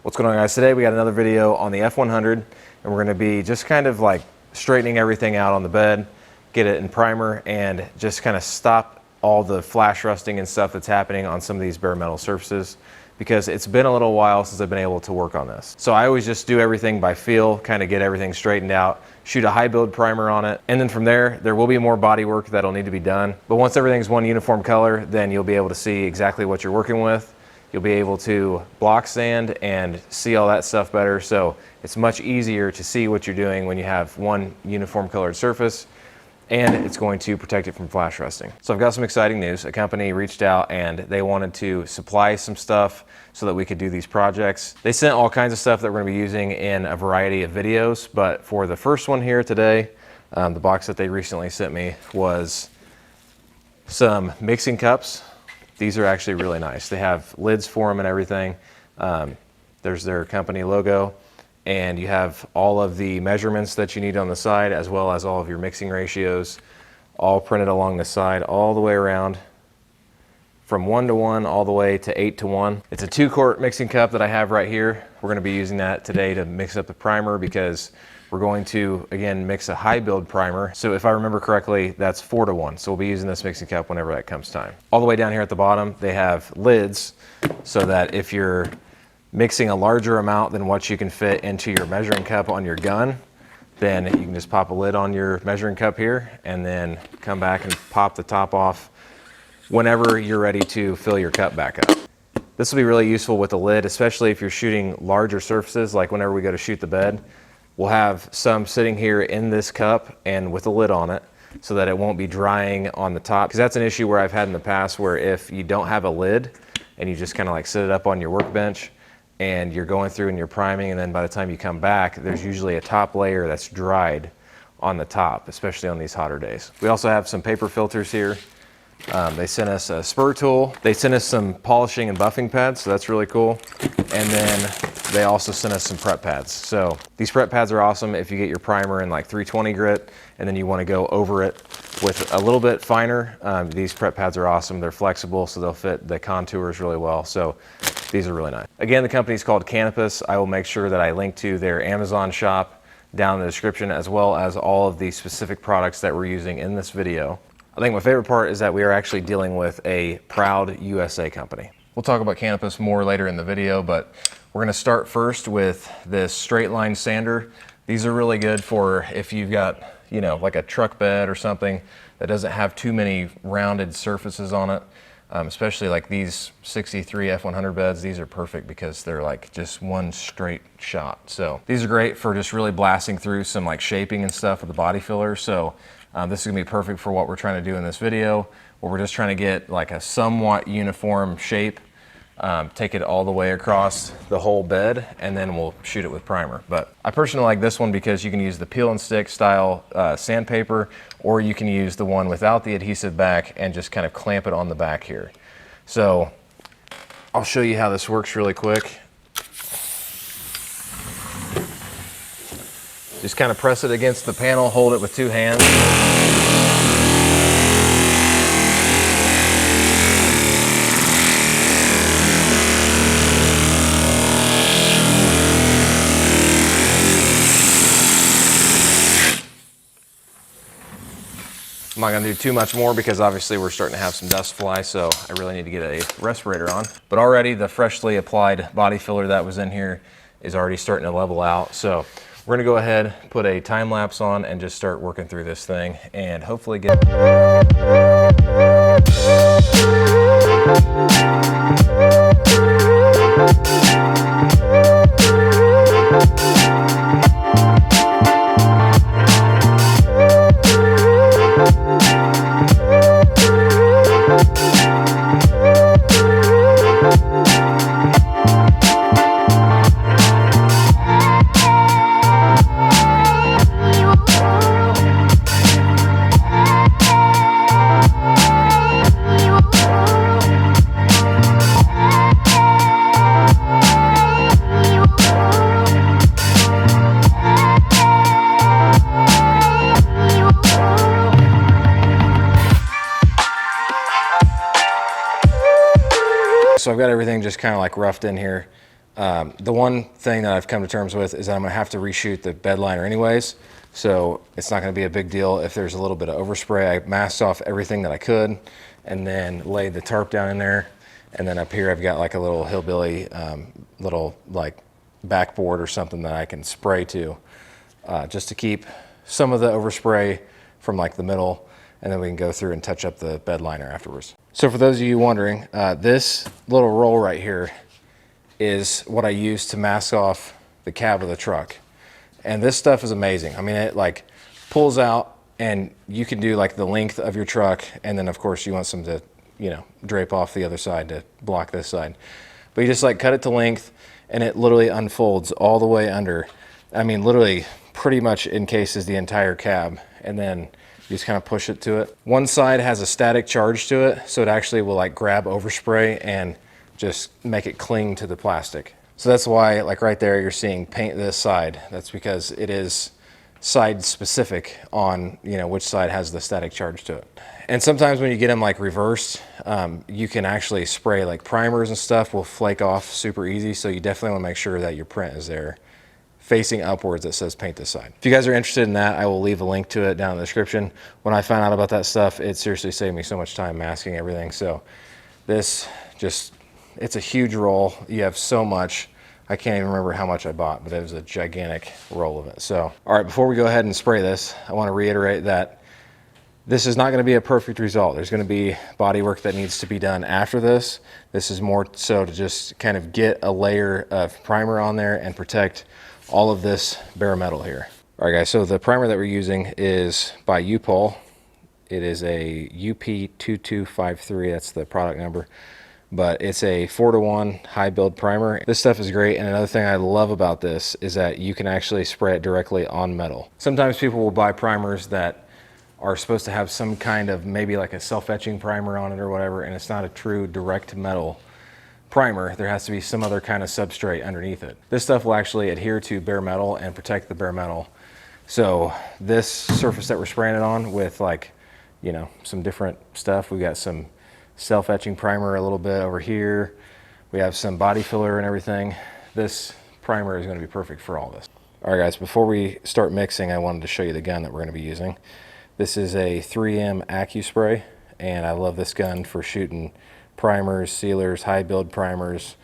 What's going on, guys? Today we got another video on the F100, and we're going to be just kind of like straightening everything out on the bed, get it in primer, and just kind of stop all the flash rusting and stuff that's happening on some of these bare metal surfaces, because it's been a little while since I've been able to work on this. So I always just do everything by feel, kind of get everything straightened out, shoot a high build primer on it, and then from there will be more body work that'll need to be done. But once everything's one uniform color, then you'll be able to see exactly what you're working with. You'll be able to block sand and see all that stuff better. So it's much easier to see what you're doing when you have one uniform colored surface, and it's going to protect it from flash rusting. So I've got some exciting news. A company reached out and they wanted to supply some stuff so that we could do these projects. They sent all kinds of stuff that we're gonna be using in a variety of videos, but for the first one here today, the box that they recently sent me was some mixing cups. These are actually really nice. They have lids for them and everything. There's their company logo, and you have all of the measurements that you need on the side, as well as all of your mixing ratios, all printed along the side, all the way around, from 1:1 all the way to 8:1. It's a 2-quart mixing cup that I have right here. We're gonna be using that today to mix up the primer, because we're going to, again, mix a high build primer. So if I remember correctly, that's 4:1. So we'll be using this mixing cup whenever that comes time. All the way down here at the bottom, they have lids so that if you're mixing a larger amount than what you can fit into your measuring cup on your gun, then you can just pop a lid on your measuring cup here and then come back and pop the top off whenever you're ready to fill your cup back up. This will be really useful with the lid, especially if you're shooting larger surfaces, like whenever we go to shoot the bed. We'll have some sitting here in this cup and with a lid on it, so that it won't be drying on the top. Because that's an issue where I've had in the past, where if you don't have a lid and you just kind of like sit it up on your workbench and you're going through and you're priming, and then by the time you come back, there's usually a top layer that's dried on the top, especially on these hotter days. We also have some paper filters here. They sent us a spur tool. They sent us some polishing and buffing pads, so that's really cool. And then they also sent us some prep pads. So these prep pads are awesome if you get your primer in like 320 grit and then you want to go over it with a little bit finer. These prep pads are awesome. They're flexible, so they'll fit the contours really well. So these are really nice. Again, the company's called Canopus. I will make sure that I link to their Amazon shop down in the description, as well as all of the specific products that we're using in this video. I think my favorite part is that we are actually dealing with a proud USA company. We'll talk about Canopus more later in the video, but we're gonna start first with this straight line sander. These are really good for if you've got, you know, like a truck bed or something that doesn't have too many rounded surfaces on it. Especially like these 63 F100 beds, these are perfect because they're like just one straight shot. So these are great for just really blasting through some like shaping and stuff with the body filler. So this is gonna be perfect for what we're trying to do in this video, where we're just trying to get like a somewhat uniform shape, take it all the way across the whole bed, and then we'll shoot it with primer. But I personally like this one because you can use the peel and stick style sandpaper, or you can use the one without the adhesive back and just kind of clamp it on the back here. So I'll show you how this works really quick. Just kind of press it against the panel, hold it with 2 hands. I'm not gonna do too much more because obviously we're starting to have some dust fly, so I really need to get a respirator on. But already the freshly applied body filler that was in here is already starting to level out. So we're gonna go ahead, put a time lapse on, and just start working through this thing and hopefully get So I've got everything just kind of like roughed in here. The one thing that I've come to terms with is that I'm gonna have to reshoot the bed liner anyways, so it's not gonna be a big deal if there's a little bit of overspray. I masked off everything that I could and then laid the tarp down in there. And then up here I've got like a little hillbilly, little like backboard or something that I can spray to, just to keep some of the overspray from like the middle, and then we can go through and touch up the bed liner afterwards. So for those of you wondering, this little roll right here is what I use to mask off the cab of the truck. And this stuff is amazing. I mean, it like pulls out and you can do like the length of your truck. And then of course you want some to, you know, drape off the other side to block this side. But you just like cut it to length and it literally unfolds all the way under. I mean, literally pretty much encases the entire cab. And then you just kind of push it to it. One side has a static charge to it, so it actually will like grab overspray and just make it cling to the plastic. So that's why, like right there, you're seeing paint this side. That's because it is side specific on, you know, which side has the static charge to it. And sometimes when you get them like reversed, you can actually spray like primers and stuff will flake off super easy. So you definitely want to make sure that your print is there facing upwards that says paint this side. If you guys are interested in that, I will leave a link to it down in the description. When I found out about that stuff, it seriously saved me so much time masking everything. So this just, it's a huge roll. You have so much. I can't even remember how much I bought, but it was a gigantic roll of it. So, all right, before we go ahead and spray this, I want to reiterate that this is not going to be a perfect result. There's going to be body work that needs to be done after this. This is more so to just kind of get a layer of primer on there and protect all of this bare metal here. All right, guys, so the primer that we're using is by Upol. It is a UP2253, that's the product number. But it's a 4-to-1 high build primer. This stuff is great, and another thing I love about this is that you can actually spray it directly on metal. Sometimes people will buy primers that are supposed to have some kind of maybe like a self-etching primer on it or whatever, and it's not a true direct metal primer. There has to be some other kind of substrate underneath it. This stuff will actually adhere to bare metal and protect the bare metal. So this surface that we're spraying it on with, like, you know, some different stuff. We got some self-etching primer a little bit over here. We have some body filler and everything. This primer is going to be perfect for all this. All right, guys, before we start mixing, I wanted to show you the gun that we're going to be using. This is a 3M AccuSpray, and I love this gun for shooting primers, sealers, high build primers,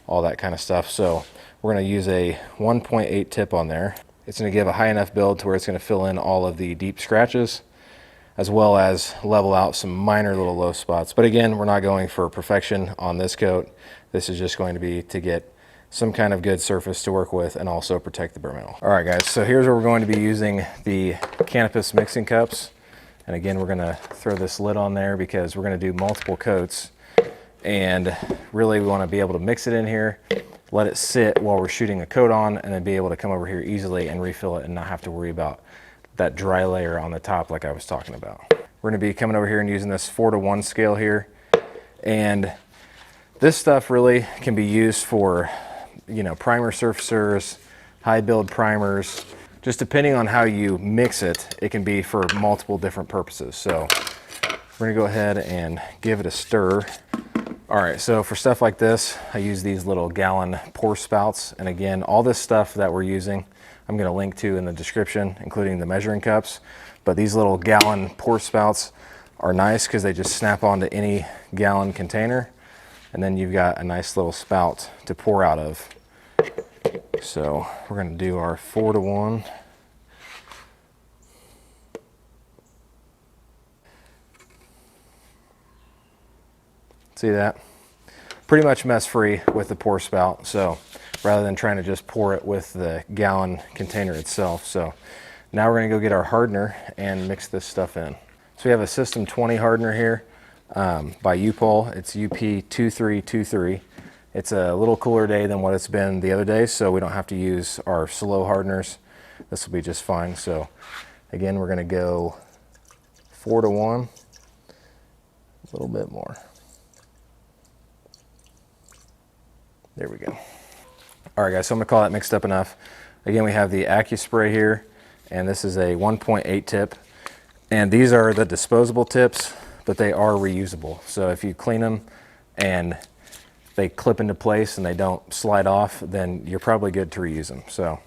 all that kind of stuff. So we're going to use a 1.8 tip on there. It's going to give a high enough build to where it's going to fill in all of the deep scratches, as well as level out some minor little low spots. But again, we're not going for perfection on this coat. This is just going to be to get some kind of good surface to work with and also protect the bare metal. All right, guys, so here's where we're going to be using the Canopus mixing cups. And again, we're gonna throw this lid on there because we're gonna do multiple coats. And really we wanna be able to mix it in here, let it sit while we're shooting a coat on, and then be able to come over here easily and refill it and not have to worry about that dry layer on the top like I was talking about. We're gonna be coming over here and using this 4-to-1 scale here. And this stuff really can be used for, you know, primer surfacers, high build primers. Just depending on how you mix it, it can be for multiple different purposes. So we're gonna go ahead and give it a stir. All right, so for stuff like this, I use these little gallon pour spouts. And again, all this stuff that we're using, I'm gonna link to in the description, including the measuring cups. But these little gallon pour spouts are nice because they just snap onto any gallon container. And then you've got a nice little spout to pour out of. So we're gonna do our 4-to-1. See that? Pretty much mess free with the pour spout. So rather than trying to just pour it with the gallon container itself. So now we're gonna go get our hardener and mix this stuff in. So we have a System 20 hardener here by Upol. It's UP2323. It's a little cooler day than what it's been the other days, so we don't have to use our slow hardeners. This will be just fine. So again, we're gonna go 4-to-1, a little bit more. There we go. All right, guys, so I'm gonna call that mixed up enough. Again, we have the AccuSpray here, and this is a 1.8 tip. And these are the disposable tips, but they are reusable. So if you clean them and they clip into place and they don't slide off, then you're probably good to reuse them. So,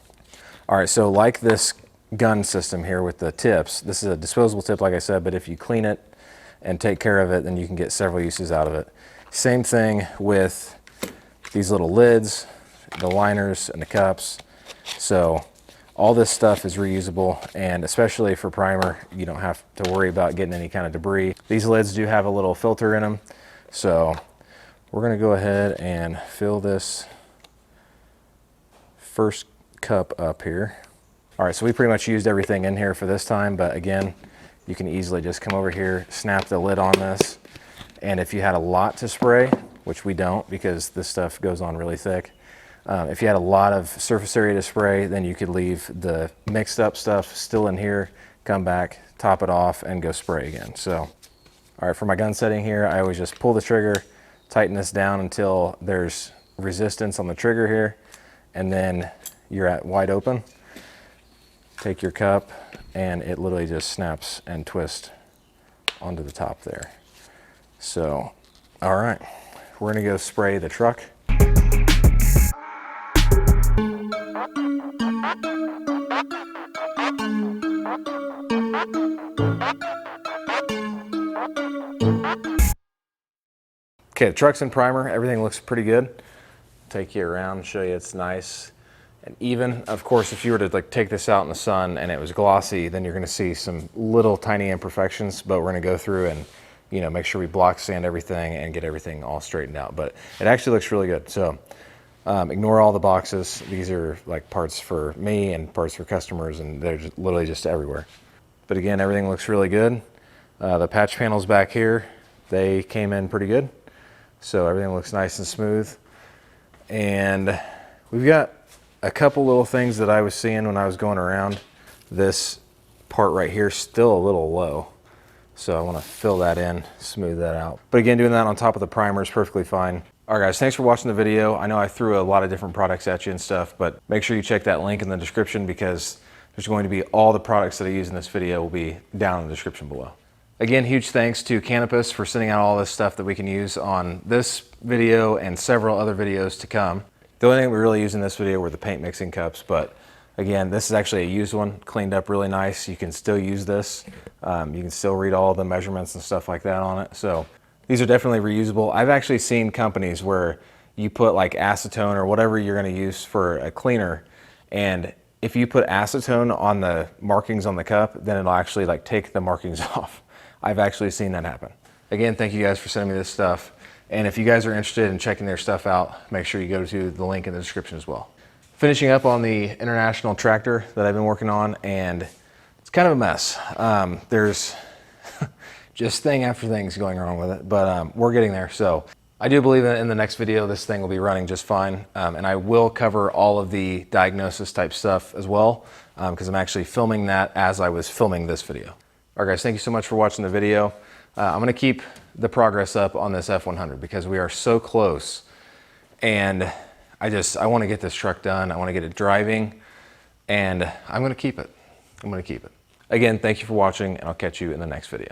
all right, so like this gun system here with the tips, this is a disposable tip, like I said, but if you clean it and take care of it, then you can get several uses out of it. Same thing with these little lids, the liners and the cups. So all this stuff is reusable, and especially for primer, you don't have to worry about getting any kind of debris. These lids do have a little filter in them. So we're gonna go ahead and fill this first cup up here. All right, so we pretty much used everything in here for this time, but again, you can easily just come over here, snap the lid on this, and if you had a lot to spray, which we don't because this stuff goes on really thick, if you had a lot of surface area to spray, then you could leave the mixed up stuff still in here, come back, top it off, and go spray again. So, all right, for my gun setting here, I always just pull the trigger, tighten this down until there's resistance on the trigger here, and then you're at wide open. Take your cup, and it literally just snaps and twists onto the top there. So, all right, we're gonna go spray the truck. Okay, the truck's in primer, everything looks pretty good. Take you around, show you it's nice and even. Of course, if you were to like take this out in the sun and it was glossy, then you're gonna see some little tiny imperfections, but we're gonna go through and, you know, make sure we block sand everything and get everything all straightened out. But it actually looks really good. So ignore all the boxes. These are like parts for me and parts for customers, and they're just literally just everywhere. But again, everything looks really good. The patch panels back here, they came in pretty good. So everything looks nice and smooth. And we've got a couple little things that I was seeing when I was going around. This part right here is still a little low. So I want to fill that in, smooth that out. But again, doing that on top of the primer is perfectly fine. All right, guys, thanks for watching the video. I know I threw a lot of different products at you and stuff, but make sure you check that link in the description because there's going to be all the products that I use in this video will be down in the description below. Again, huge thanks to Canopus for sending out all this stuff that we can use on this video and several other videos to come. The only thing we really used in this video were the paint mixing cups, but again, this is actually a used one, cleaned up really nice. You can still use this. You can still read all the measurements and stuff like that on it. So these are definitely reusable. I've actually seen companies where you put like acetone or whatever you're gonna use for a cleaner, and if you put acetone on the markings on the cup, then it'll actually like take the markings off. I've actually seen that happen. Again, thank you guys for sending me this stuff. And if you guys are interested in checking their stuff out, make sure you go to the link in the description as well. Finishing up on the international tractor that I've been working on, and it's kind of a mess. There's just thing after things going wrong with it, but we're getting there. So I do believe that in the next video, this thing will be running just fine. And I will cover all of the diagnosis type stuff as well, because I'm actually filming that as I was filming this video. All right, guys, thank you so much for watching the video. I'm gonna keep the progress up on this F100 because we are so close, and I wanna get this truck done. I wanna get it driving, and I'm gonna keep it. I'm gonna keep it. Again, thank you for watching, and I'll catch you in the next video.